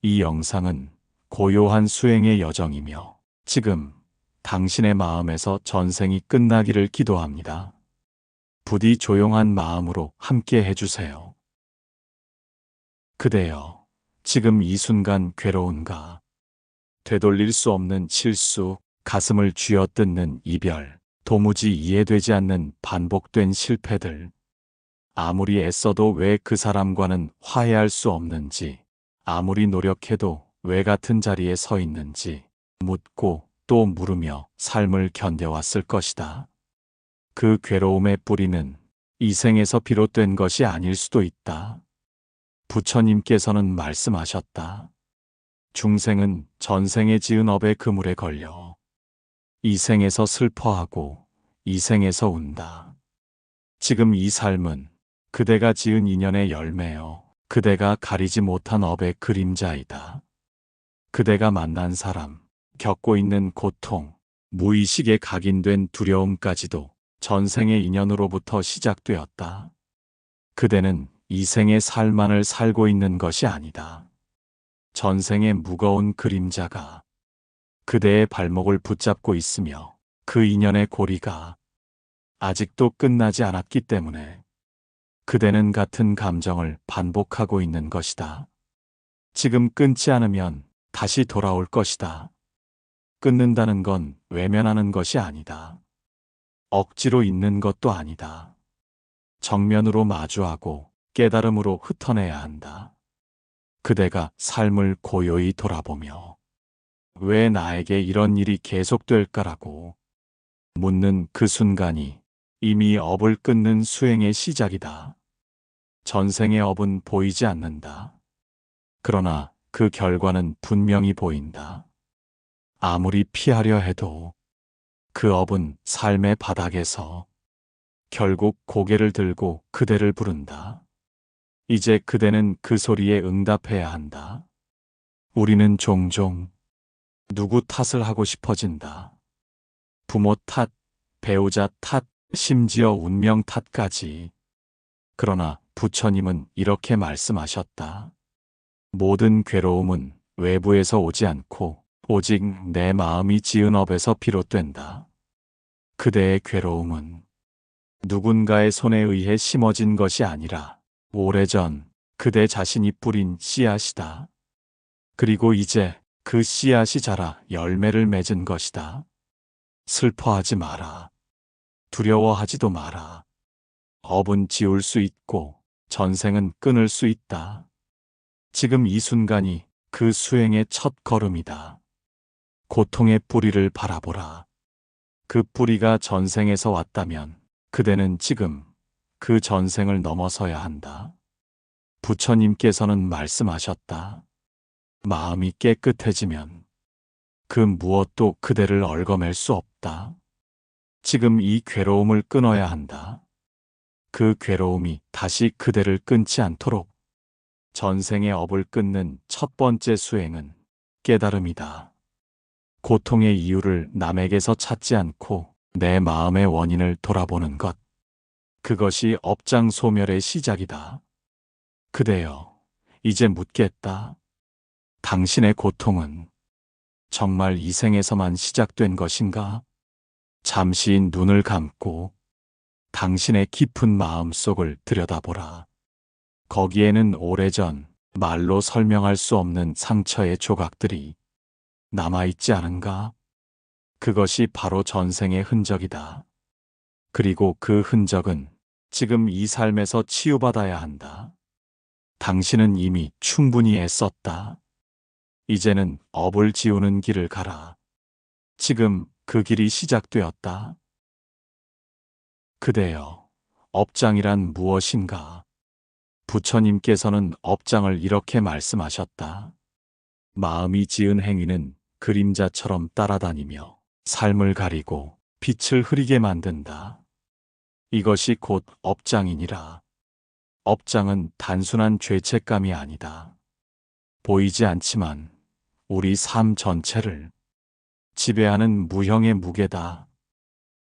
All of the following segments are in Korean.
이 영상은 고요한 수행의 여정이며 지금 당신의 마음에서 전생이 끝나기를 기도합니다. 부디 조용한 마음으로 함께 해주세요. 그대여, 지금 이 순간 괴로운가? 되돌릴 수 없는 실수, 가슴을 쥐어뜯는 이별, 도무지 이해되지 않는 반복된 실패들. 아무리 애써도 왜 그 사람과는 화해할 수 없는지, 아무리 노력해도 왜 같은 자리에 서 있는지 묻고 또 물으며 삶을 견뎌왔을 것이다. 그 괴로움의 뿌리는 이 생에서 비롯된 것이 아닐 수도 있다. 부처님께서는 말씀하셨다. 중생은 전생에 지은 업의 그물에 걸려 이 생에서 슬퍼하고 이 생에서 운다. 지금 이 삶은 그대가 지은 인연의 열매요. 그대가 가리지 못한 업의 그림자이다. 그대가 만난 사람, 겪고 있는 고통, 무의식에 각인된 두려움까지도 전생의 인연으로부터 시작되었다. 그대는 이 생의 삶만을 살고 있는 것이 아니다. 전생의 무거운 그림자가 그대의 발목을 붙잡고 있으며 그 인연의 고리가 아직도 끝나지 않았기 때문에 그대는 같은 감정을 반복하고 있는 것이다. 지금 끊지 않으면 다시 돌아올 것이다. 끊는다는 건 외면하는 것이 아니다. 억지로 있는 것도 아니다. 정면으로 마주하고 깨달음으로 흩어내야 한다. 그대가 삶을 고요히 돌아보며 왜 나에게 이런 일이 계속될까라고 묻는 그 순간이 이미 업을 끊는 수행의 시작이다. 전생의 업은 보이지 않는다. 그러나 그 결과는 분명히 보인다. 아무리 피하려 해도 그 업은 삶의 바닥에서 결국 고개를 들고 그대를 부른다. 이제 그대는 그 소리에 응답해야 한다. 우리는 종종 누구 탓을 하고 싶어진다. 부모 탓, 배우자 탓, 심지어 운명 탓까지. 그러나 부처님은 이렇게 말씀하셨다. 모든 괴로움은 외부에서 오지 않고 오직 내 마음이 지은 업에서 비롯된다. 그대의 괴로움은 누군가의 손에 의해 심어진 것이 아니라 오래전 그대 자신이 뿌린 씨앗이다. 그리고 이제 그 씨앗이 자라 열매를 맺은 것이다. 슬퍼하지 마라. 두려워하지도 마라. 업은 지울 수 있고 전생은 끊을 수 있다. 지금 이 순간이 그 수행의 첫 걸음이다. 고통의 뿌리를 바라보라. 그 뿌리가 전생에서 왔다면 그대는 지금 그 전생을 넘어서야 한다. 부처님께서는 말씀하셨다. 마음이 깨끗해지면 그 무엇도 그대를 얽어맬 수 없다. 지금 이 괴로움을 끊어야 한다. 그 괴로움이 다시 그대를 끊지 않도록. 전생의 업을 끊는 첫 번째 수행은 깨달음이다. 고통의 이유를 남에게서 찾지 않고 내 마음의 원인을 돌아보는 것. 그것이 업장 소멸의 시작이다. 그대여, 이제 묻겠다. 당신의 고통은 정말 이 생에서만 시작된 것인가? 잠시 눈을 감고 당신의 깊은 마음속을 들여다보라. 거기에는 오래전 말로 설명할 수 없는 상처의 조각들이 남아있지 않은가? 그것이 바로 전생의 흔적이다. 그리고 그 흔적은 지금 이 삶에서 치유받아야 한다. 당신은 이미 충분히 애썼다. 이제는 업을 지우는 길을 가라. 지금 그 길이 시작되었다. 그대여, 업장이란 무엇인가? 부처님께서는 업장을 이렇게 말씀하셨다. 마음이 지은 행위는 그림자처럼 따라다니며 삶을 가리고 빛을 흐리게 만든다. 이것이 곧 업장이니라. 업장은 단순한 죄책감이 아니다. 보이지 않지만 우리 삶 전체를 지배하는 무형의 무게다.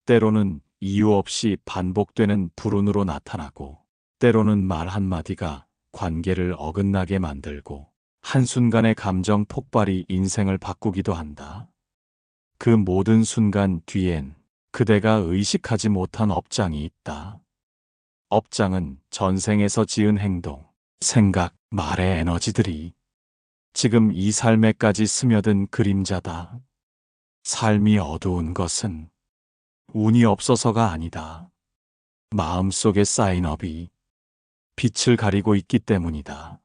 때로는 이유 없이 반복되는 불운으로 나타나고 때로는 말 한마디가 관계를 어긋나게 만들고 한순간의 감정 폭발이 인생을 바꾸기도 한다. 그 모든 순간 뒤엔 그대가 의식하지 못한 업장이 있다. 업장은 전생에서 지은 행동, 생각, 말의 에너지들이 지금 이 삶에까지 스며든 그림자다. 삶이 어두운 것은 운이 없어서가 아니다. 마음속에 쌓인 업이 빛을 가리고 있기 때문이다.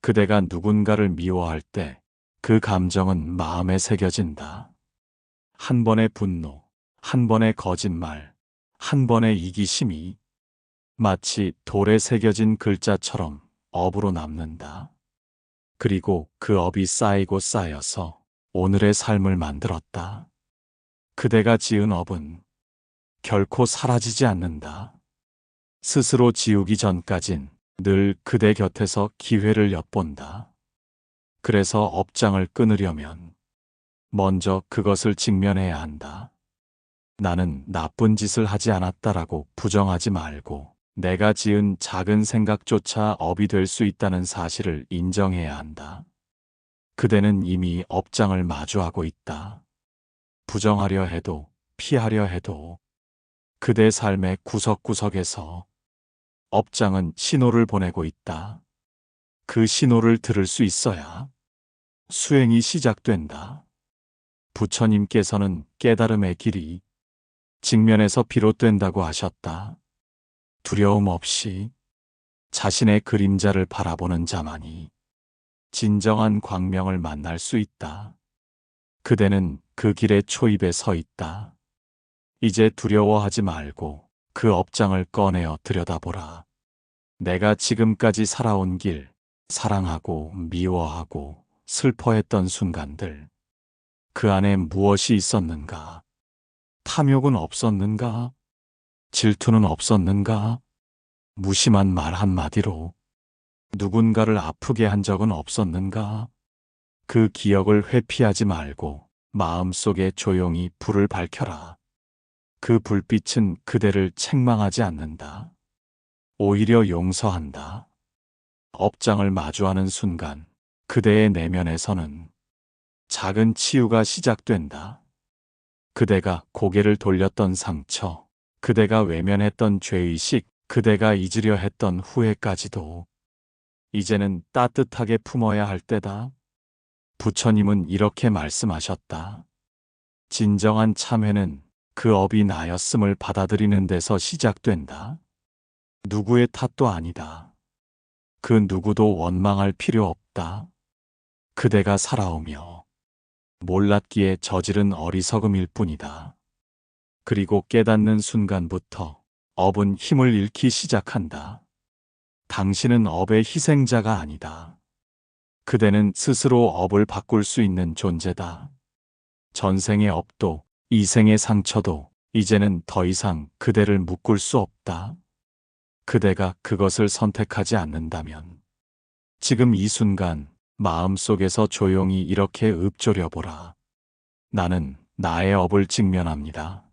그대가 누군가를 미워할 때 그 감정은 마음에 새겨진다. 한 번의 분노, 한 번의 거짓말, 한 번의 이기심이 마치 돌에 새겨진 글자처럼 업으로 남는다. 그리고 그 업이 쌓이고 쌓여서 오늘의 삶을 만들었다. 그대가 지은 업은 결코 사라지지 않는다. 스스로 지우기 전까진 늘 그대 곁에서 기회를 엿본다. 그래서 업장을 끊으려면 먼저 그것을 직면해야 한다. 나는 나쁜 짓을 하지 않았다라고 부정하지 말고 내가 지은 작은 생각조차 업이 될 수 있다는 사실을 인정해야 한다. 그대는 이미 업장을 마주하고 있다. 부정하려 해도 피하려 해도 그대 삶의 구석구석에서 업장은 신호를 보내고 있다. 그 신호를 들을 수 있어야 수행이 시작된다. 부처님께서는 깨달음의 길이 직면에서 비롯된다고 하셨다. 두려움 없이 자신의 그림자를 바라보는 자만이 진정한 광명을 만날 수 있다. 그대는 그 길의 초입에 서 있다. 이제 두려워하지 말고 그 업장을 꺼내어 들여다보라. 내가 지금까지 살아온 길, 사랑하고 미워하고 슬퍼했던 순간들, 그 안에 무엇이 있었는가? 탐욕은 없었는가? 질투는 없었는가? 무심한 말 한마디로 누군가를 아프게 한 적은 없었는가? 그 기억을 회피하지 말고 마음속에 조용히 불을 밝혀라. 그 불빛은 그대를 책망하지 않는다. 오히려 용서한다. 업장을 마주하는 순간 그대의 내면에서는 작은 치유가 시작된다. 그대가 고개를 돌렸던 상처, 그대가 외면했던 죄의식, 그대가 잊으려 했던 후회까지도 이제는 따뜻하게 품어야 할 때다. 부처님은 이렇게 말씀하셨다. 진정한 참회는 그 업이 나였음을 받아들이는 데서 시작된다. 누구의 탓도 아니다. 그 누구도 원망할 필요 없다. 그대가 살아오며 몰랐기에 저지른 어리석음일 뿐이다. 그리고 깨닫는 순간부터 업은 힘을 잃기 시작한다. 당신은 업의 희생자가 아니다. 그대는 스스로 업을 바꿀 수 있는 존재다. 전생의 업도 이생의 상처도 이제는 더 이상 그대를 묶을 수 없다. 그대가 그것을 선택하지 않는다면 지금 이 순간 마음속에서 조용히 이렇게 읊조려 보라. 나는 나의 업을 직면합니다.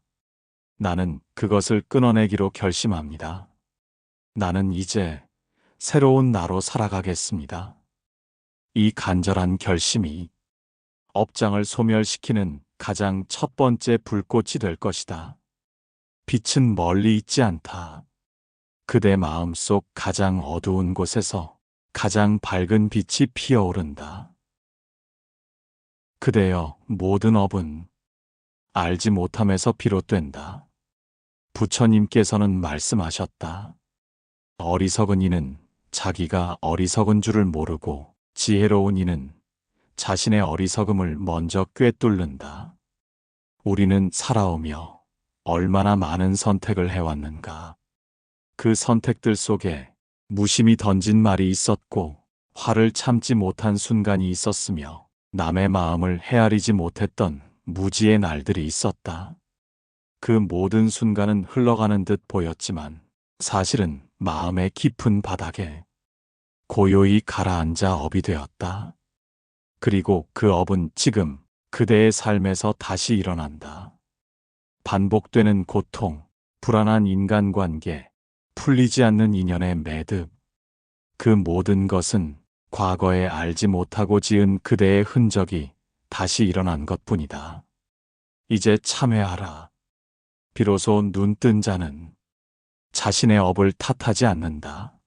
나는 그것을 끊어내기로 결심합니다. 나는 이제 새로운 나로 살아가겠습니다. 이 간절한 결심이 업장을 소멸시키는 가장 첫 번째 불꽃이 될 것이다. 빛은 멀리 있지 않다. 그대 마음속 가장 어두운 곳에서 가장 밝은 빛이 피어오른다. 그대여, 모든 업은 알지 못함에서 비롯된다. 부처님께서는 말씀하셨다. 어리석은 이는 자기가 어리석은 줄을 모르고 지혜로운 이는 자신의 어리석음을 먼저 꿰뚫는다. 우리는 살아오며 얼마나 많은 선택을 해왔는가. 그 선택들 속에 무심히 던진 말이 있었고 화를 참지 못한 순간이 있었으며 남의 마음을 헤아리지 못했던 무지의 날들이 있었다. 그 모든 순간은 흘러가는 듯 보였지만 사실은 마음의 깊은 바닥에 고요히 가라앉아 업이 되었다. 그리고 그 업은 지금 그대의 삶에서 다시 일어난다. 반복되는 고통, 불안한 인간관계, 풀리지 않는 인연의 매듭, 그 모든 것은 과거에 알지 못하고 지은 그대의 흔적이 다시 일어난 것뿐이다. 이제 참회하라. 비로소 눈뜬 자는 자신의 업을 탓하지 않는다.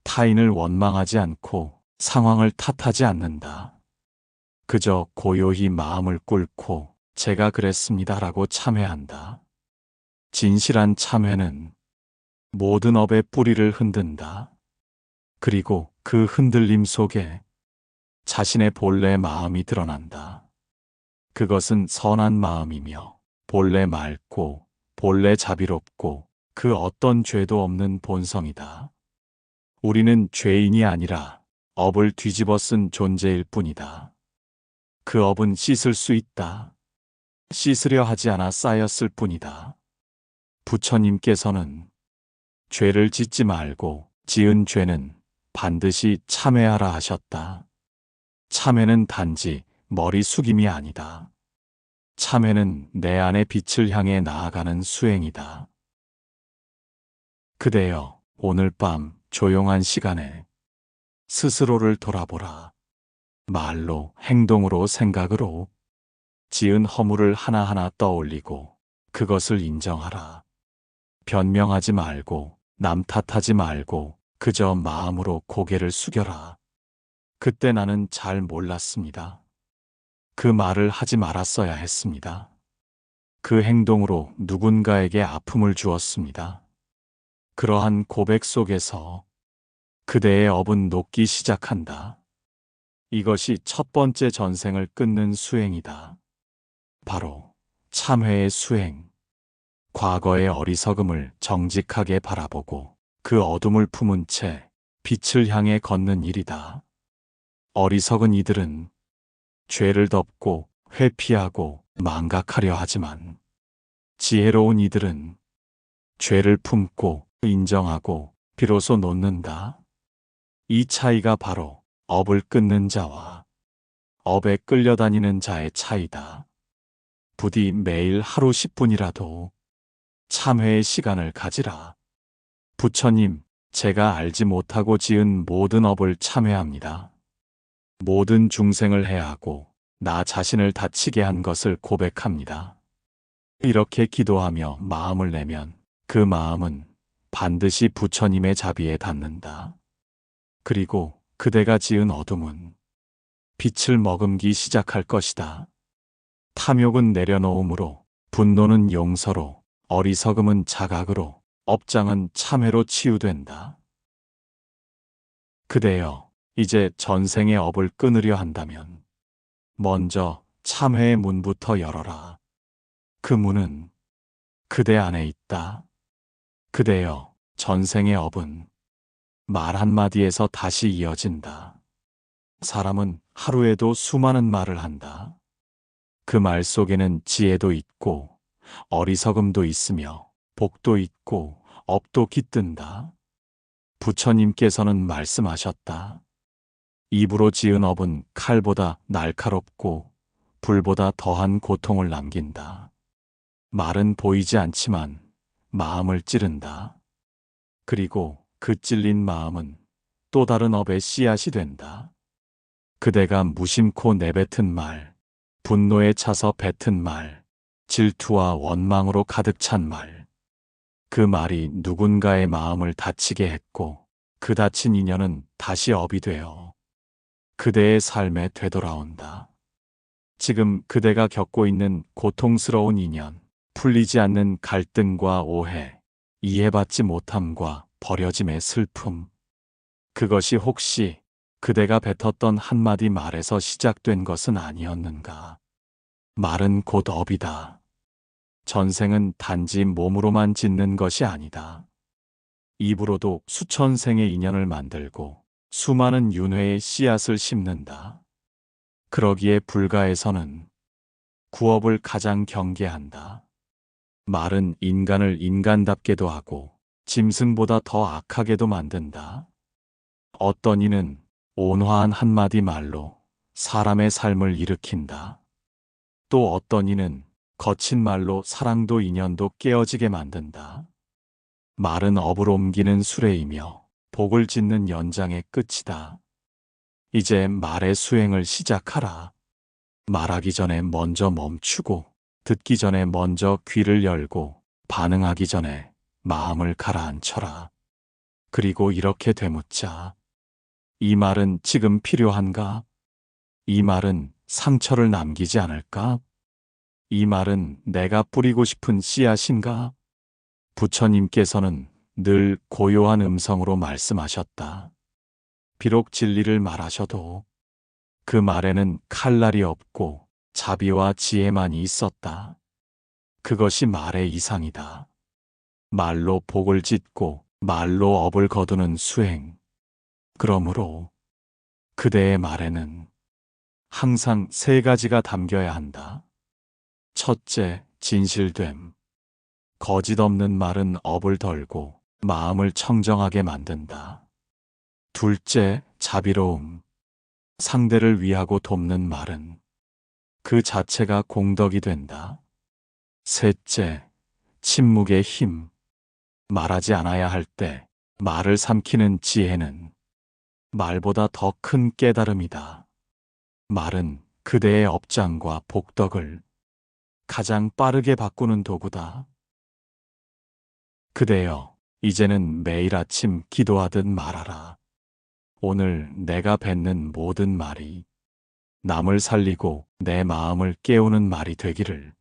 타인을 원망하지 않고 상황을 탓하지 않는다. 그저 고요히 마음을 꿇고 제가 그랬습니다라고 참회한다. 진실한 참회는 모든 업의 뿌리를 흔든다. 그리고 그 흔들림 속에 자신의 본래 마음이 드러난다. 그것은 선한 마음이며 본래 맑고 본래 자비롭고 그 어떤 죄도 없는 본성이다. 우리는 죄인이 아니라 업을 뒤집어 쓴 존재일 뿐이다. 그 업은 씻을 수 있다. 씻으려 하지 않아 쌓였을 뿐이다. 부처님께서는 죄를 짓지 말고 지은 죄는 반드시 참회하라 하셨다. 참회는 단지 머리 숙임이 아니다. 참회는 내 안의 빛을 향해 나아가는 수행이다. 그대여, 오늘 밤 조용한 시간에 스스로를 돌아보라. 말로, 행동으로, 생각으로 지은 허물을 하나하나 떠올리고 그것을 인정하라. 변명하지 말고 남 탓하지 말고 그저 마음으로 고개를 숙여라. 그때 나는 잘 몰랐습니다. 그 말을 하지 말았어야 했습니다. 그 행동으로 누군가에게 아픔을 주었습니다. 그러한 고백 속에서 그대의 업은 녹기 시작한다. 이것이 첫 번째 전생을 끊는 수행이다. 바로 참회의 수행. 과거의 어리석음을 정직하게 바라보고 그 어둠을 품은 채 빛을 향해 걷는 일이다. 어리석은 이들은 죄를 덮고 회피하고 망각하려 하지만 지혜로운 이들은 죄를 품고 인정하고 비로소 놓는다. 이 차이가 바로 업을 끊는 자와 업에 끌려다니는 자의 차이다. 부디 매일 하루 10분이라도 참회의 시간을 가지라. 부처님, 제가 알지 못하고 지은 모든 업을 참회합니다. 모든 중생을 해하고 나 자신을 다치게 한 것을 고백합니다. 이렇게 기도하며 마음을 내면 그 마음은 반드시 부처님의 자비에 닿는다. 그리고 그대가 지은 어둠은 빛을 머금기 시작할 것이다. 탐욕은 내려놓음으로, 분노는 용서로, 어리석음은 자각으로, 업장은 참회로 치유된다. 그대여, 이제 전생의 업을 끊으려 한다면 먼저 참회의 문부터 열어라. 그 문은 그대 안에 있다. 그대여, 전생의 업은 말 한마디에서 다시 이어진다. 사람은 하루에도 수많은 말을 한다. 그 말 속에는 지혜도 있고 어리석음도 있으며 복도 있고 업도 깃든다. 부처님께서는 말씀하셨다. 입으로 지은 업은 칼보다 날카롭고 불보다 더한 고통을 남긴다. 말은 보이지 않지만 마음을 찌른다. 그리고 그 찔린 마음은 또 다른 업의 씨앗이 된다. 그대가 무심코 내뱉은 말, 분노에 차서 뱉은 말, 질투와 원망으로 가득 찬 말. 그 말이 누군가의 마음을 다치게 했고 그 다친 인연은 다시 업이 되어 그대의 삶에 되돌아온다. 지금 그대가 겪고 있는 고통스러운 인연, 풀리지 않는 갈등과 오해, 이해받지 못함과 버려짐의 슬픔. 그것이 혹시 그대가 뱉었던 한마디 말에서 시작된 것은 아니었는가? 말은 곧 업이다. 전생은 단지 몸으로만 짓는 것이 아니다. 입으로도 수천 생의 인연을 만들고 수많은 윤회의 씨앗을 심는다. 그러기에 불가에서는 구업을 가장 경계한다. 말은 인간을 인간답게도 하고 짐승보다 더 악하게도 만든다. 어떤 이는 온화한 한마디 말로 사람의 삶을 일으킨다. 또 어떤 이는 거친 말로 사랑도 인연도 깨어지게 만든다. 말은 업을 옮기는 수레이며 복을 짓는 연장의 끝이다. 이제 말의 수행을 시작하라. 말하기 전에 먼저 멈추고, 듣기 전에 먼저 귀를 열고, 반응하기 전에 마음을 가라앉혀라. 그리고 이렇게 되묻자. 이 말은 지금 필요한가? 이 말은 상처를 남기지 않을까? 이 말은 내가 뿌리고 싶은 씨앗인가? 부처님께서는 늘 고요한 음성으로 말씀하셨다. 비록 진리를 말하셔도 그 말에는 칼날이 없고 자비와 지혜만이 있었다. 그것이 말의 이상이다. 말로 복을 짓고 말로 업을 거두는 수행. 그러므로 그대의 말에는 항상 세 가지가 담겨야 한다. 첫째, 진실됨. 거짓 없는 말은 업을 덜고 마음을 청정하게 만든다. 둘째, 자비로움. 상대를 위하고 돕는 말은 그 자체가 공덕이 된다. 셋째, 침묵의 힘. 말하지 않아야 할 때 말을 삼키는 지혜는 말보다 더 큰 깨달음이다. 말은 그대의 업장과 복덕을 가장 빠르게 바꾸는 도구다. 그대여, 이제는 매일 아침 기도하듯 말하라. 오늘 내가 뱉는 모든 말이 남을 살리고 내 마음을 깨우는 말이 되기를.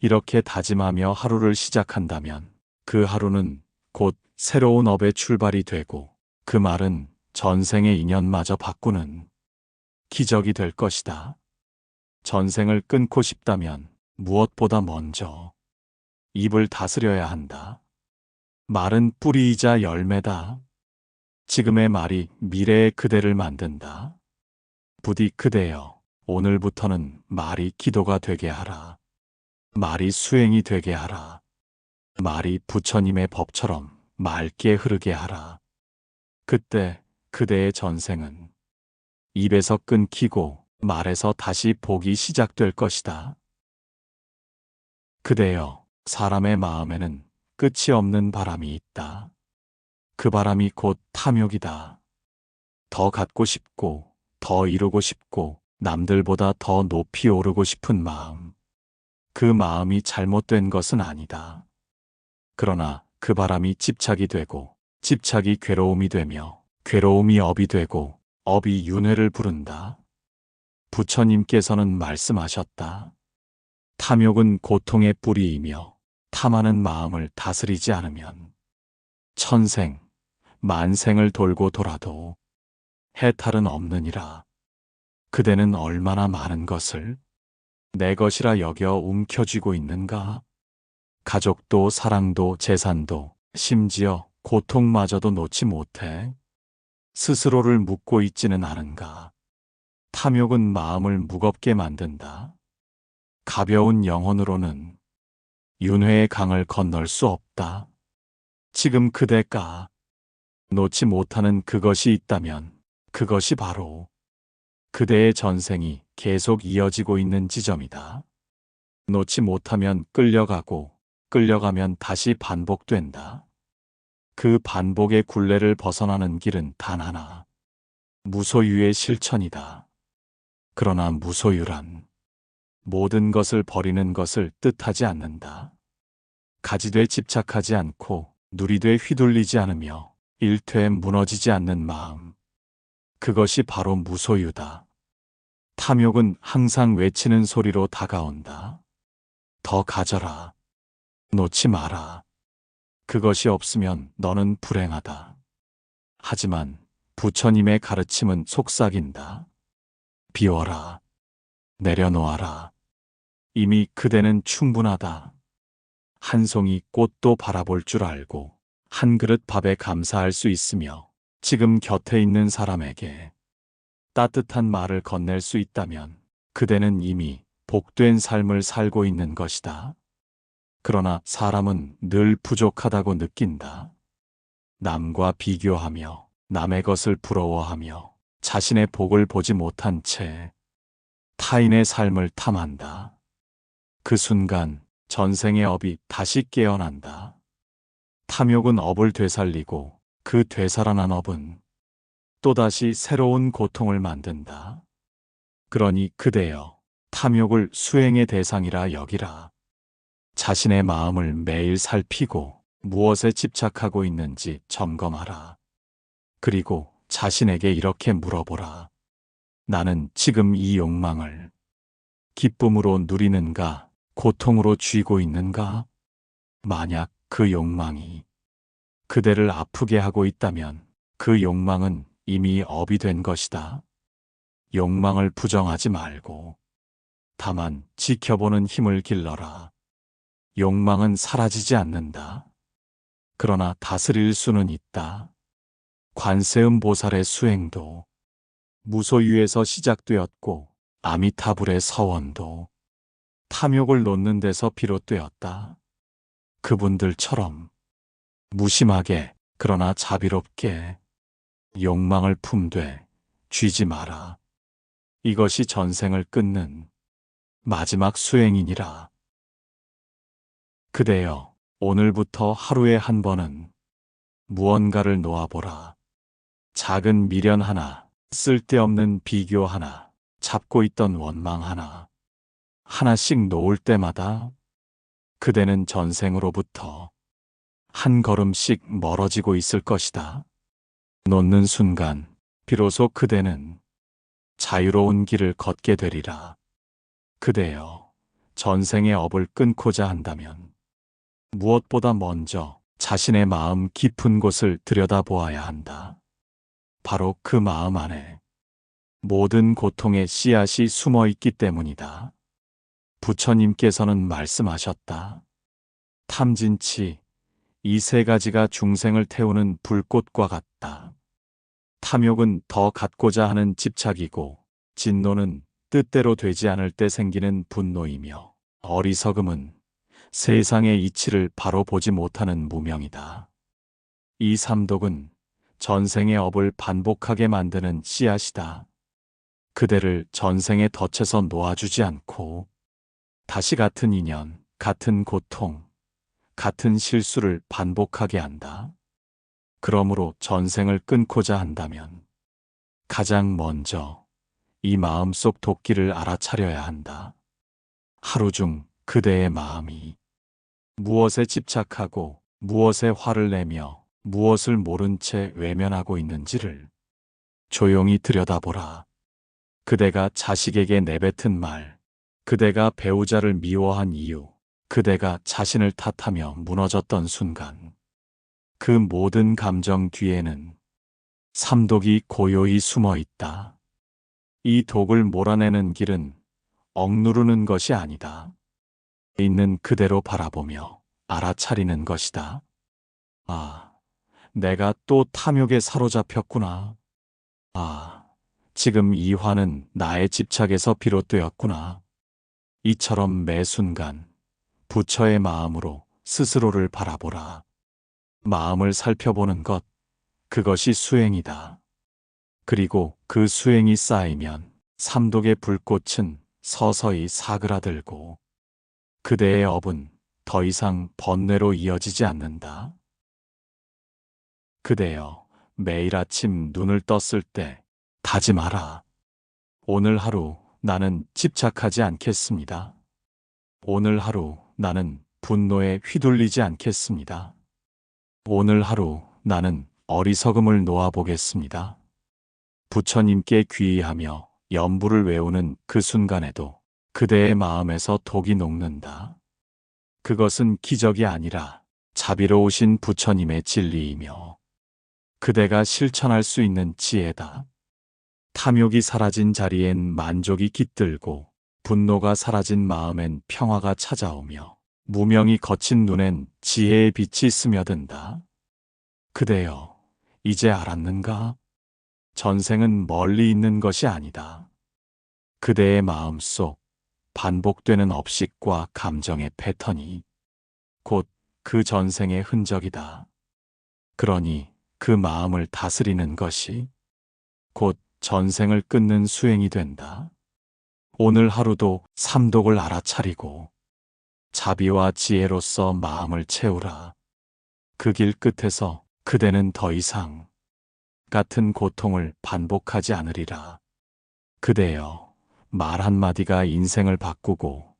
이렇게 다짐하며 하루를 시작한다면 그 하루는 곧 새로운 업의 출발이 되고 그 말은 전생의 인연마저 바꾸는 기적이 될 것이다. 전생을 끊고 싶다면 무엇보다 먼저 입을 다스려야 한다. 말은 뿌리이자 열매다. 지금의 말이 미래의 그대를 만든다. 부디 그대여, 오늘부터는 말이 기도가 되게 하라. 말이 수행이 되게 하라. 말이 부처님의 법처럼 맑게 흐르게 하라. 그때 그대의 전생은 입에서 끊기고 말에서 다시 복이 시작될 것이다. 그대여, 사람의 마음에는 끝이 없는 바람이 있다. 그 바람이 곧 탐욕이다. 더 갖고 싶고, 더 이루고 싶고, 남들보다 더 높이 오르고 싶은 마음. 그 마음이 잘못된 것은 아니다. 그러나 그 바람이 집착이 되고, 집착이 괴로움이 되며, 괴로움이 업이 되고, 업이 윤회를 부른다. 부처님께서는 말씀하셨다. 탐욕은 고통의 뿌리이며, 탐하는 마음을 다스리지 않으면 천생, 만생을 돌고 돌아도 해탈은 없느니라. 그대는 얼마나 많은 것을 내 것이라 여겨 움켜쥐고 있는가? 가족도 사랑도 재산도 심지어 고통마저도 놓지 못해 스스로를 묻고 있지는 않은가? 탐욕은 마음을 무겁게 만든다. 가벼운 영혼으로는 윤회의 강을 건널 수 없다. 지금 그대가 놓지 못하는 그것이 있다면 그것이 바로 그대의 전생이 계속 이어지고 있는 지점이다. 놓지 못하면 끌려가고 끌려가면 다시 반복된다. 그 반복의 굴레를 벗어나는 길은 단 하나. 무소유의 실천이다. 그러나 무소유란 모든 것을 버리는 것을 뜻하지 않는다. 가지되 집착하지 않고 누리되 휘둘리지 않으며 일퇴 무너지지 않는 마음. 그것이 바로 무소유다. 탐욕은 항상 외치는 소리로 다가온다. 더 가져라. 놓지 마라. 그것이 없으면 너는 불행하다. 하지만 부처님의 가르침은 속삭인다. 비워라. 내려놓아라. 이미 그대는 충분하다. 한 송이 꽃도 바라볼 줄 알고 한 그릇 밥에 감사할 수 있으며 지금 곁에 있는 사람에게 따뜻한 말을 건넬 수 있다면 그대는 이미 복된 삶을 살고 있는 것이다. 그러나 사람은 늘 부족하다고 느낀다. 남과 비교하며 남의 것을 부러워하며 자신의 복을 보지 못한 채 타인의 삶을 탐한다. 그 순간 전생의 업이 다시 깨어난다. 탐욕은 업을 되살리고 그 되살아난 업은 또다시 새로운 고통을 만든다. 그러니 그대여, 탐욕을 수행의 대상이라 여기라. 자신의 마음을 매일 살피고 무엇에 집착하고 있는지 점검하라. 그리고 자신에게 이렇게 물어보라. 나는 지금 이 욕망을 기쁨으로 누리는가, 고통으로 쥐고 있는가? 만약 그 욕망이 그대를 아프게 하고 있다면 그 욕망은 이미 업이 된 것이다. 욕망을 부정하지 말고 다만 지켜보는 힘을 길러라. 욕망은 사라지지 않는다. 그러나 다스릴 수는 있다. 관세음 보살의 수행도 무소유에서 시작되었고 아미타불의 서원도 탐욕을 놓는 데서 비롯되었다. 그분들처럼 무심하게 그러나 자비롭게 욕망을 품되 쥐지 마라. 이것이 전생을 끊는 마지막 수행이니라. 그대여, 오늘부터 하루에 한 번은 무언가를 놓아보라. 작은 미련 하나, 쓸데없는 비교 하나, 잡고 있던 원망 하나, 하나씩 놓을 때마다 그대는 전생으로부터 한 걸음씩 멀어지고 있을 것이다. 놓는 순간 비로소 그대는 자유로운 길을 걷게 되리라. 그대여, 전생의 업을 끊고자 한다면 무엇보다 먼저 자신의 마음 깊은 곳을 들여다보아야 한다. 바로 그 마음 안에 모든 고통의 씨앗이 숨어 있기 때문이다. 부처님께서는 말씀하셨다. 탐진치, 이 세 가지가 중생을 태우는 불꽃과 같다. 탐욕은 더 갖고자 하는 집착이고, 진노는 뜻대로 되지 않을 때 생기는 분노이며, 어리석음은 세상의 이치를 바로 보지 못하는 무명이다. 이 삼독은 전생의 업을 반복하게 만드는 씨앗이다. 그대를 전생의 덫에서 놓아주지 않고 다시 같은 인연, 같은 고통, 같은 실수를 반복하게 한다. 그러므로 전생을 끊고자 한다면 가장 먼저 이 마음속 도끼를 알아차려야 한다. 하루 중 그대의 마음이 무엇에 집착하고 무엇에 화를 내며 무엇을 모른 채 외면하고 있는지를 조용히 들여다보라. 그대가 자식에게 내뱉은 말, 그대가 배우자를 미워한 이유, 그대가 자신을 탓하며 무너졌던 순간, 그 모든 감정 뒤에는 삼독이 고요히 숨어 있다. 이 독을 몰아내는 길은 억누르는 것이 아니다. 있는 그대로 바라보며 알아차리는 것이다. 아, 내가 또 탐욕에 사로잡혔구나. 아, 지금 이 화는 나의 집착에서 비롯되었구나. 이처럼 매 순간 부처의 마음으로 스스로를 바라보라. 마음을 살펴보는 것, 그것이 수행이다. 그리고 그 수행이 쌓이면 삼독의 불꽃은 서서히 사그라들고 그대의 업은 더 이상 번뇌로 이어지지 않는다. 그대여, 매일 아침 눈을 떴을 때 다짐하라. 오늘 하루 나는 집착하지 않겠습니다. 오늘 하루 나는 분노에 휘둘리지 않겠습니다. 오늘 하루 나는 어리석음을 놓아보겠습니다. 부처님께 귀의하며 연부를 외우는 그 순간에도 그대의 마음에서 독이 녹는다. 그것은 기적이 아니라 자비로우신 부처님의 진리이며 그대가 실천할 수 있는 지혜다. 탐욕이 사라진 자리엔 만족이 깃들고 분노가 사라진 마음엔 평화가 찾아오며 무명이 거친 눈엔 지혜의 빛이 스며든다. 그대여, 이제 알았는가? 전생은 멀리 있는 것이 아니다. 그대의 마음속 반복되는 업식과 감정의 패턴이 곧 그 전생의 흔적이다. 그러니 그 마음을 다스리는 것이 곧 전생을 끊는 수행이 된다. 오늘 하루도 삼독을 알아차리고 자비와 지혜로서 마음을 채우라. 그 길 끝에서 그대는 더 이상 같은 고통을 반복하지 않으리라. 그대여, 말 한마디가 인생을 바꾸고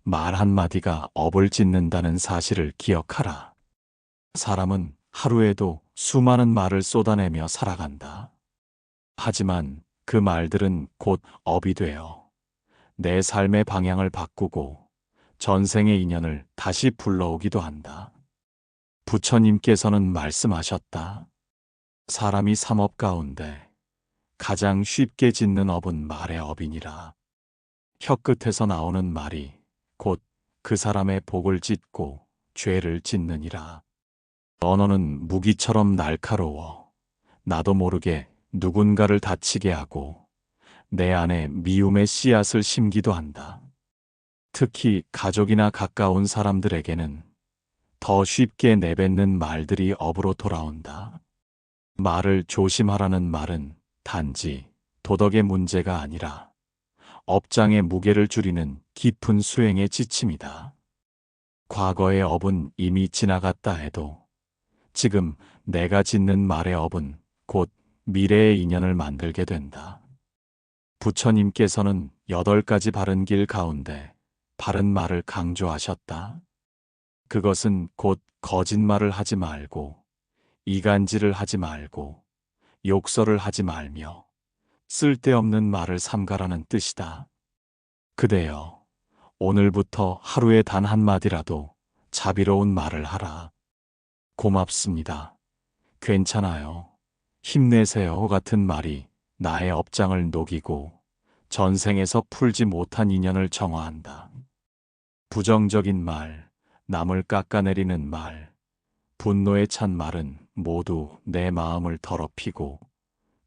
말 한마디가 업을 짓는다는 사실을 기억하라. 사람은 하루에도 수많은 말을 쏟아내며 살아간다. 하지만 그 말들은 곧 업이 되어 내 삶의 방향을 바꾸고 전생의 인연을 다시 불러오기도 한다. 부처님께서는 말씀하셨다. 사람이 삼업 가운데 가장 쉽게 짓는 업은 말의 업이니라. 혀끝에서 나오는 말이 곧 그 사람의 복을 짓고 죄를 짓느니라. 언어는 무기처럼 날카로워 나도 모르게 누군가를 다치게 하고 내 안에 미움의 씨앗을 심기도 한다. 특히 가족이나 가까운 사람들에게는 더 쉽게 내뱉는 말들이 업으로 돌아온다. 말을 조심하라는 말은 단지 도덕의 문제가 아니라 업장의 무게를 줄이는 깊은 수행의 지침이다. 과거의 업은 이미 지나갔다 해도 지금 내가 짓는 말의 업은 곧 미래의 인연을 만들게 된다. 부처님께서는 8가지 바른 길 가운데 바른 말을 강조하셨다. 그것은 곧 거짓말을 하지 말고 이간질을 하지 말고 욕설을 하지 말며 쓸데없는 말을 삼가라는 뜻이다. 그대여, 오늘부터 하루에 단 한마디라도 자비로운 말을 하라. 고맙습니다. 괜찮아요. 힘내세요 같은 말이 나의 업장을 녹이고 전생에서 풀지 못한 인연을 정화한다. 부정적인 말, 남을 깎아내리는 말, 분노에 찬 말은 모두 내 마음을 더럽히고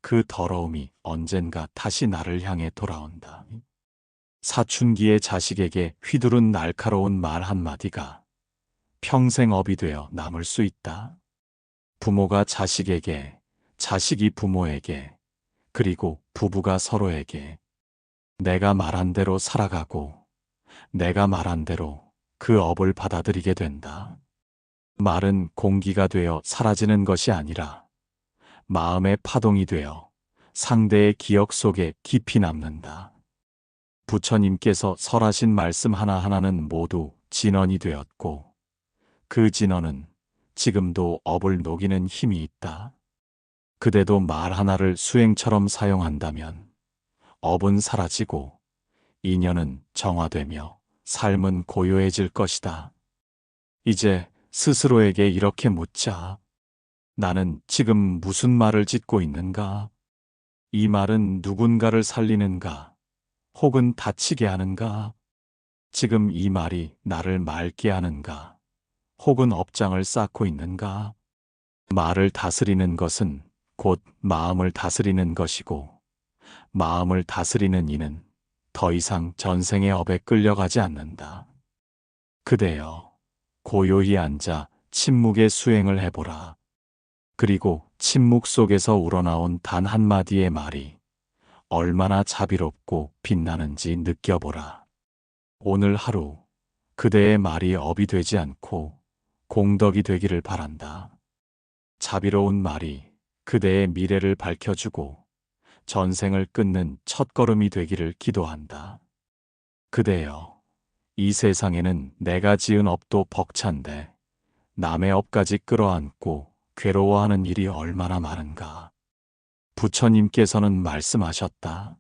그 더러움이 언젠가 다시 나를 향해 돌아온다. 사춘기의 자식에게 휘두른 날카로운 말 한마디가 평생 업이 되어 남을 수 있다. 부모가 자식에게, 자식이 부모에게, 그리고 부부가 서로에게 내가 말한 대로 살아가고 내가 말한 대로 그 업을 받아들이게 된다. 말은 공기가 되어 사라지는 것이 아니라 마음의 파동이 되어 상대의 기억 속에 깊이 남는다. 부처님께서 설하신 말씀 하나하나는 모두 진언이 되었고 그 진언은 지금도 업을 녹이는 힘이 있다. 그대도 말 하나를 수행처럼 사용한다면 업은 사라지고 인연은 정화되며 삶은 고요해질 것이다. 이제 스스로에게 이렇게 묻자. 나는 지금 무슨 말을 짓고 있는가? 이 말은 누군가를 살리는가? 혹은 다치게 하는가? 지금 이 말이 나를 맑게 하는가? 혹은 업장을 쌓고 있는가? 말을 다스리는 것은 곧 마음을 다스리는 것이고 마음을 다스리는 이는 더 이상 전생의 업에 끌려가지 않는다. 그대여, 고요히 앉아 침묵의 수행을 해보라. 그리고 침묵 속에서 우러나온 단 한마디의 말이 얼마나 자비롭고 빛나는지 느껴보라. 오늘 하루 그대의 말이 업이 되지 않고 공덕이 되기를 바란다. 자비로운 말이 그대의 미래를 밝혀주고 전생을 끊는 첫걸음이 되기를 기도한다. 그대여, 이 세상에는 내가 지은 업도 벅찬데 남의 업까지 끌어안고 괴로워하는 일이 얼마나 많은가. 부처님께서는 말씀하셨다.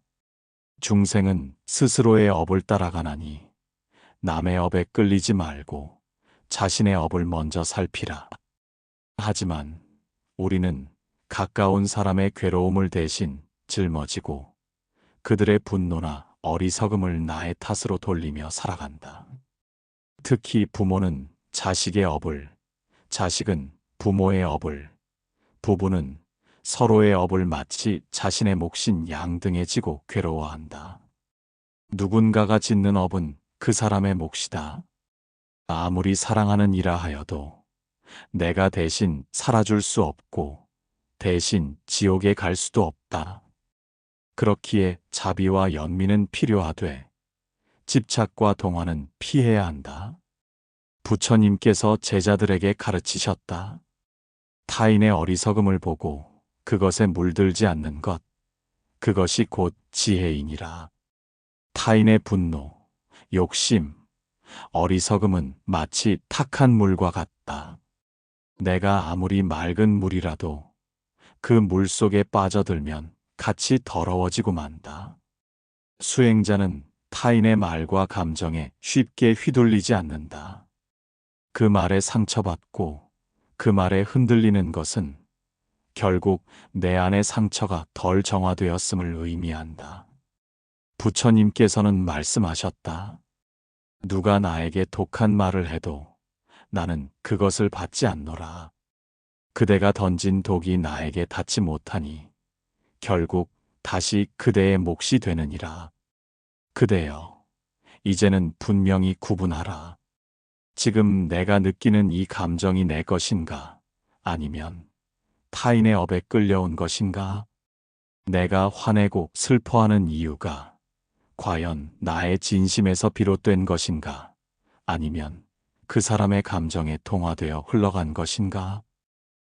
중생은 스스로의 업을 따라가나니 남의 업에 끌리지 말고 자신의 업을 먼저 살피라. 하지만 우리는 가까운 사람의 괴로움을 대신 짊어지고 그들의 분노나 어리석음을 나의 탓으로 돌리며 살아간다. 특히 부모는 자식의 업을, 자식은 부모의 업을, 부부는 서로의 업을 마치 자신의 몫인 양등에 지고 괴로워한다. 누군가가 짓는 업은 그 사람의 몫이다. 아무리 사랑하는 이라 하여도 내가 대신 살아줄 수 없고 대신 지옥에 갈 수도 없다. 그렇기에 자비와 연민은 필요하되 집착과 동화는 피해야 한다. 부처님께서 제자들에게 가르치셨다. 타인의 어리석음을 보고 그것에 물들지 않는 것, 그것이 곧 지혜이니라. 타인의 분노, 욕심, 어리석음은 마치 탁한 물과 같다. 내가 아무리 맑은 물이라도 그 물 속에 빠져들면 같이 더러워지고 만다. 수행자는 타인의 말과 감정에 쉽게 휘둘리지 않는다. 그 말에 상처받고 그 말에 흔들리는 것은 결국 내 안의 상처가 덜 정화되었음을 의미한다. 부처님께서는 말씀하셨다. 누가 나에게 독한 말을 해도 나는 그것을 받지 않노라. 그대가 던진 독이 나에게 닿지 못하니 결국 다시 그대의 몫이 되느니라. 그대여, 이제는 분명히 구분하라. 지금 내가 느끼는 이 감정이 내 것인가? 아니면 타인의 업에 끌려온 것인가? 내가 화내고 슬퍼하는 이유가 과연 나의 진심에서 비롯된 것인가? 아니면 그 사람의 감정에 동화되어 흘러간 것인가?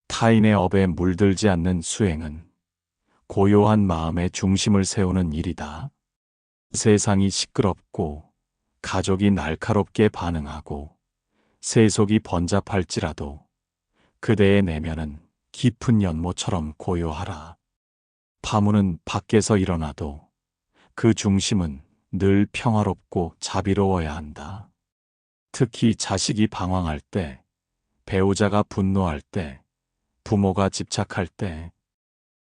타인의 업에 물들지 않는 수행은 고요한 마음의 중심을 세우는 일이다. 세상이 시끄럽고 가족이 날카롭게 반응하고 세속이 번잡할지라도 그대의 내면은 깊은 연못처럼 고요하라. 파문은 밖에서 일어나도 그 중심은 늘 평화롭고 자비로워야 한다. 특히 자식이 방황할 때, 배우자가 분노할 때, 부모가 집착할 때,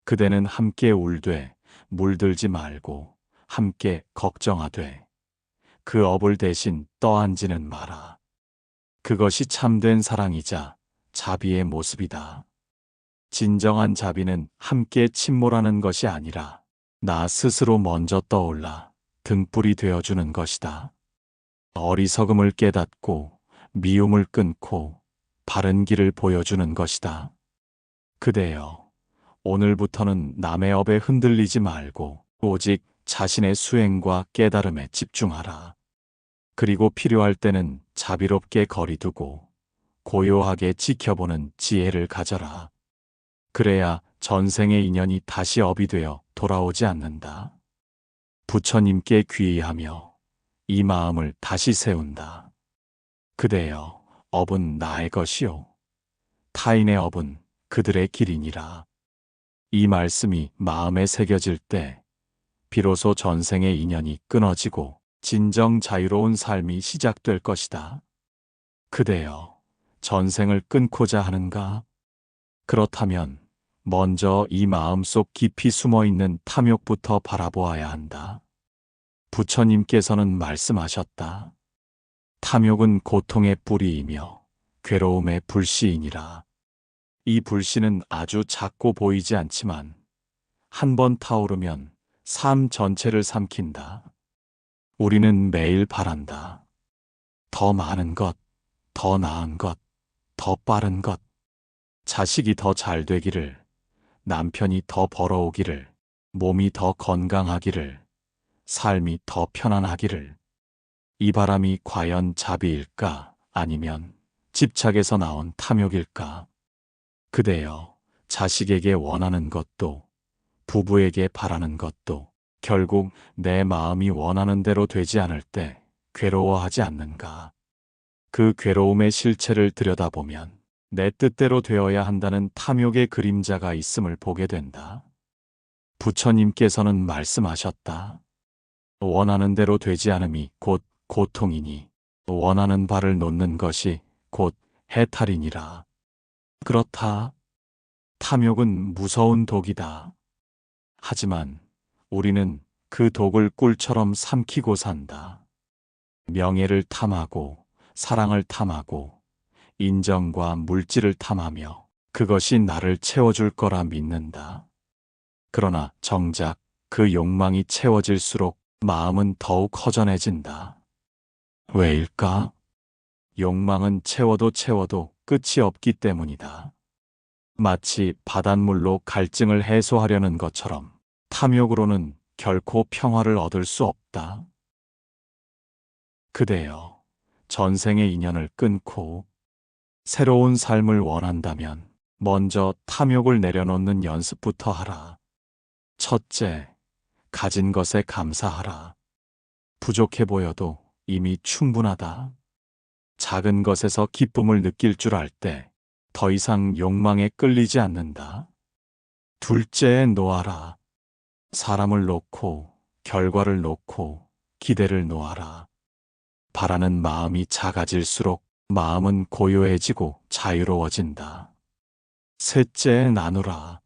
그대는 함께 울되 물들지 말고 함께 걱정하되 그 업을 대신 떠안지는 마라. 그것이 참된 사랑이자 자비의 모습이다. 진정한 자비는 함께 침몰하는 것이 아니라 나 스스로 먼저 떠올라 등불이 되어주는 것이다. 어리석음을 깨닫고 미움을 끊고 바른 길을 보여주는 것이다. 그대여, 오늘부터는 남의 업에 흔들리지 말고 오직 자신의 수행과 깨달음에 집중하라. 그리고 필요할 때는 자비롭게 거리두고 고요하게 지켜보는 지혜를 가져라. 그래야 전생의 인연이 다시 업이 되어 돌아오지 않는다. 부처님께 귀의하며 이 마음을 다시 세운다. 그대여, 업은 나의 것이요 타인의 업은 그들의 길이니라. 이 말씀이 마음에 새겨질 때 비로소 전생의 인연이 끊어지고 진정 자유로운 삶이 시작될 것이다. 그대여, 전생을 끊고자 하는가? 그렇다면 먼저 이 마음속 깊이 숨어있는 탐욕부터 바라보아야 한다. 부처님께서는 말씀하셨다. 탐욕은 고통의 뿌리이며 괴로움의 불씨이니라. 이 불씨는 아주 작고 보이지 않지만 한 번 타오르면 삶 전체를 삼킨다. 우리는 매일 바란다. 더 많은 것, 더 나은 것, 더 빠른 것. 자식이 더 잘 되기를, 남편이 더 벌어오기를, 몸이 더 건강하기를, 삶이 더 편안하기를. 이 바람이 과연 자비일까? 아니면 집착에서 나온 탐욕일까? 그대여, 자식에게 원하는 것도, 부부에게 바라는 것도 결국 내 마음이 원하는 대로 되지 않을 때 괴로워하지 않는가? 그 괴로움의 실체를 들여다보면 내 뜻대로 되어야 한다는 탐욕의 그림자가 있음을 보게 된다. 부처님께서는 말씀하셨다. 원하는 대로 되지 않음이 곧 고통이니 원하는 바를 놓는 것이 곧 해탈이니라. 그렇다. 탐욕은 무서운 독이다. 하지만 우리는 그 독을 꿀처럼 삼키고 산다. 명예를 탐하고 사랑을 탐하고 인정과 물질을 탐하며 그것이 나를 채워줄 거라 믿는다. 그러나 정작 그 욕망이 채워질수록 마음은 더욱 허전해진다. 왜일까? 욕망은 채워도 끝이 없기 때문이다. 마치 바닷물로 갈증을 해소하려는 것처럼 탐욕으로는 결코 평화를 얻을 수 없다. 그대여, 전생의 인연을 끊고 새로운 삶을 원한다면 먼저 탐욕을 내려놓는 연습부터 하라. 첫째, 가진 것에 감사하라. 부족해 보여도 이미 충분하다. 작은 것에서 기쁨을 느낄 줄 알 때 더 이상 욕망에 끌리지 않는다. 둘째, 놓아라. 사람을 놓고, 결과를 놓고, 기대를 놓아라. 바라는 마음이 작아질수록 마음은 고요해지고 자유로워진다. 셋째, 나누라.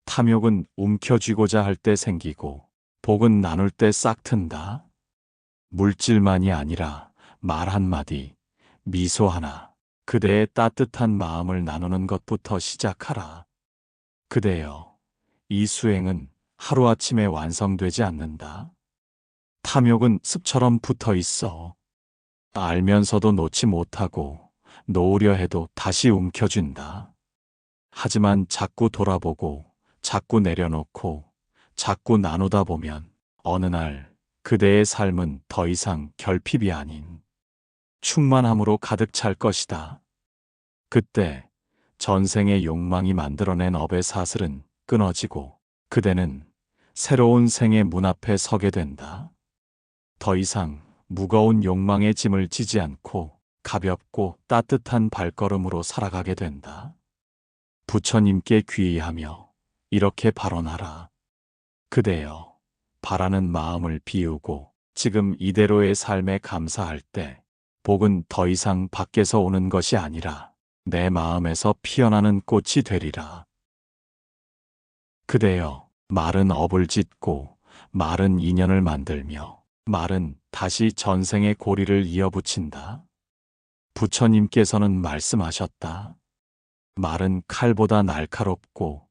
탐욕은 움켜쥐고자 할 때 생기고, 복은 나눌 때 싹튼다. 물질만이 아니라 말 한마디, 미소 하나, 그대의 따뜻한 마음을 나누는 것부터 시작하라. 그대여, 이 수행은 하루아침에 완성되지 않는다. 탐욕은 습처럼 붙어 있어. 알면서도 놓지 못하고 놓으려 해도 다시 움켜쥔다. 하지만 자꾸 돌아보고 자꾸 내려놓고 자꾸 나누다 보면 어느 날 그대의 삶은 더 이상 결핍이 아닌 충만함으로 가득 찰 것이다. 그때 전생의 욕망이 만들어낸 업의 사슬은 끊어지고 그대는 새로운 생의 문 앞에 서게 된다. 더 이상 무거운 욕망의 짐을 지지 않고 가볍고 따뜻한 발걸음으로 살아가게 된다. 부처님께 귀의하며 이렇게 발언하라. 그대여, 바라는 마음을 비우고 지금 이대로의 삶에 감사할 때 복은 더 이상 밖에서 오는 것이 아니라 내 마음에서 피어나는 꽃이 되리라. 그대여, 말은 업을 짓고 말은 인연을 만들며 말은 다시 전생의 고리를 이어붙인다. 부처님께서는 말씀하셨다. 말은 칼보다 날카롭고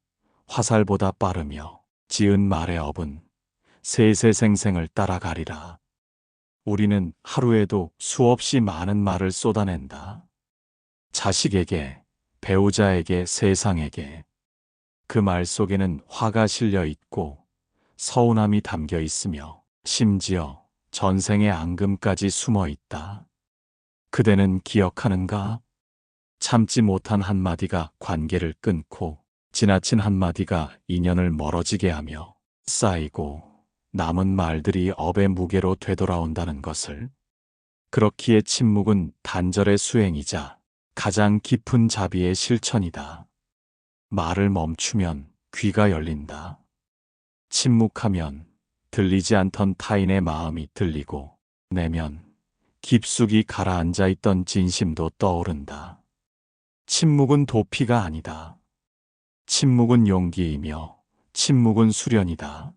화살보다 빠르며 지은 말의 업은 세세생생을 따라가리라. 우리는 하루에도 수없이 많은 말을 쏟아낸다. 자식에게, 배우자에게, 세상에게. 그 말 속에는 화가 실려 있고 서운함이 담겨 있으며 심지어 전생의 앙금까지 숨어 있다. 그대는 기억하는가? 참지 못한 한마디가 관계를 끊고 지나친 한마디가 인연을 멀어지게 하며 쌓이고 남은 말들이 업의 무게로 되돌아온다는 것을. 그렇기에 침묵은 단절의 수행이자 가장 깊은 자비의 실천이다. 말을 멈추면 귀가 열린다. 침묵하면 들리지 않던 타인의 마음이 들리고 내면 깊숙이 가라앉아 있던 진심도 떠오른다. 침묵은 도피가 아니다. 침묵은 용기이며 침묵은 수련이다.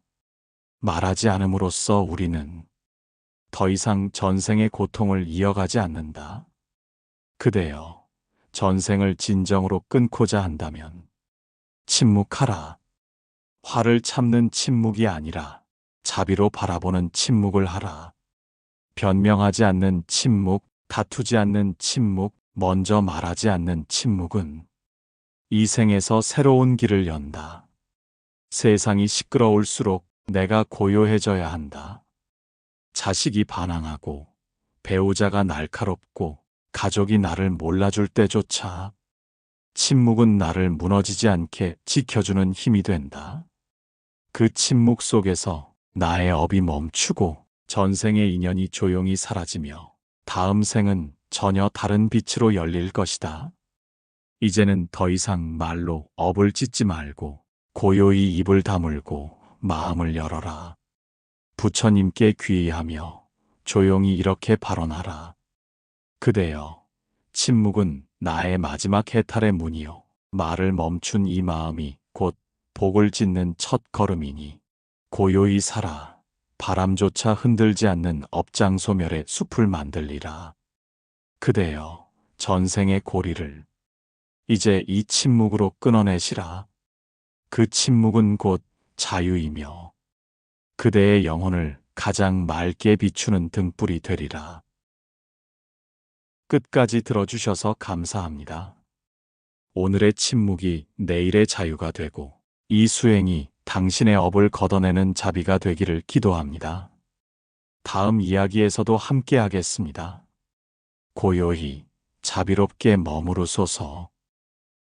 말하지 않음으로써 우리는 더 이상 전생의 고통을 이어가지 않는다. 그대여, 전생을 진정으로 끊고자 한다면 침묵하라. 화를 참는 침묵이 아니라 자비로 바라보는 침묵을 하라. 변명하지 않는 침묵, 다투지 않는 침묵, 먼저 말하지 않는 침묵은 이 생에서 새로운 길을 연다. 세상이 시끄러울수록 내가 고요해져야 한다. 자식이 반항하고 배우자가 날카롭고 가족이 나를 몰라줄 때조차 침묵은 나를 무너지지 않게 지켜주는 힘이 된다. 그 침묵 속에서 나의 업이 멈추고 전생의 인연이 조용히 사라지며 다음 생은 전혀 다른 빛으로 열릴 것이다. 이제는 더 이상 말로 업을 짓지 말고 고요히 입을 다물고 마음을 열어라. 부처님께 귀의하며 조용히 이렇게 발언하라. 그대여, 침묵은 나의 마지막 해탈의 문이요. 말을 멈춘 이 마음이 곧 복을 짓는 첫 걸음이니 고요히 살아 바람조차 흔들지 않는 업장소멸의 숲을 만들리라. 그대여, 전생의 고리를 이제 이 침묵으로 끊어내시라. 그 침묵은 곧 자유이며 그대의 영혼을 가장 맑게 비추는 등불이 되리라. 끝까지 들어주셔서 감사합니다. 오늘의 침묵이 내일의 자유가 되고 이 수행이 당신의 업을 걷어내는 자비가 되기를 기도합니다. 다음 이야기에서도 함께 하겠습니다. 고요히 자비롭게 머무르소서.